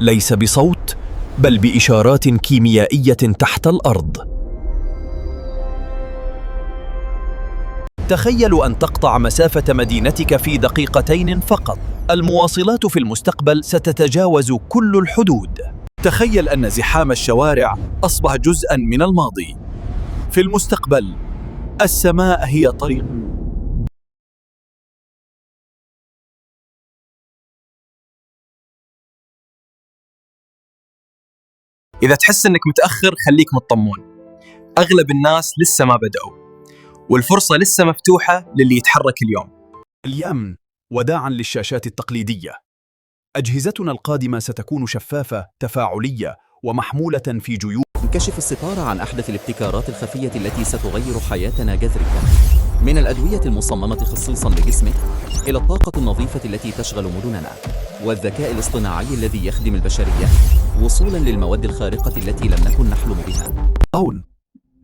ليس بصوت بل بإشارات كيميائية تحت الأرض. تخيل أن تقطع مسافة مدينتك في دقيقتين فقط. المواصلات في المستقبل ستتجاوز كل الحدود. تخيل أن زحام الشوارع أصبح جزءاً من الماضي. في المستقبل السماء هي طريق. إذا تحس أنك متأخر خليك مطمن، أغلب الناس لسه ما بدأوا، والفرصة لسه مفتوحة للي يتحرك اليوم. الأمن وداعاً للشاشات التقليدية. أجهزتنا القادمة ستكون شفافة، تفاعلية، ومحمولة في جيوب. انكشف الستار عن أحدث الابتكارات الخفية التي ستغير حياتنا جذرياً، من الأدوية المصممة خصيصاً لجسمك إلى الطاقة النظيفة التي تشغل مدننا، والذكاء الاصطناعي الذي يخدم البشرية، وصولاً للمواد الخارقة التي لم نكن نحلم بها.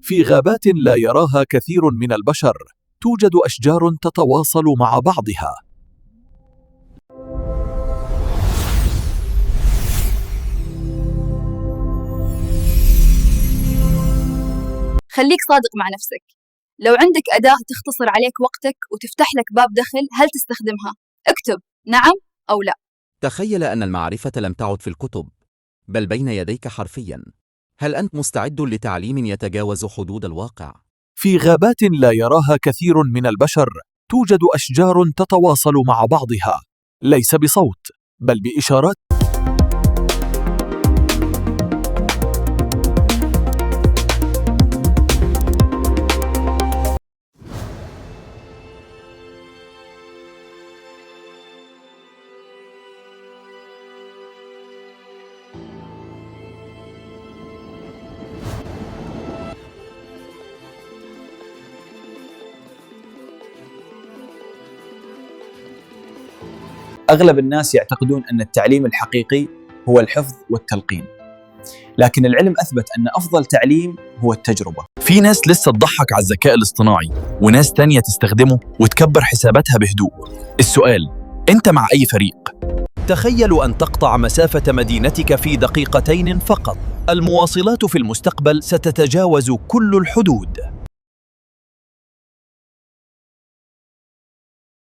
في غابات لا يراها كثير من البشر توجد أشجار تتواصل مع بعضها. خليك صادق مع نفسك. لو عندك أداة تختصر عليك وقتك وتفتح لك باب دخل، هل تستخدمها؟ اكتب نعم أو لا. تخيل أن المعرفة لم تعد في الكتب، بل بين يديك حرفياً. هل أنت مستعد لتعليم يتجاوز حدود الواقع؟ في غابات لا يراها كثير من البشر توجد أشجار تتواصل مع بعضها، ليس بصوت بل بإشارات. أغلب الناس يعتقدون أن التعليم الحقيقي هو الحفظ والتلقين، لكن العلم أثبت أن أفضل تعليم هو التجربة. في ناس لسه تضحك على الذكاء الاصطناعي، وناس تانية تستخدمه وتكبر حساباتها بهدوء. السؤال، أنت مع أي فريق؟ تخيل أن تقطع مسافة مدينتك في دقيقتين فقط. المواصلات في المستقبل ستتجاوز كل الحدود.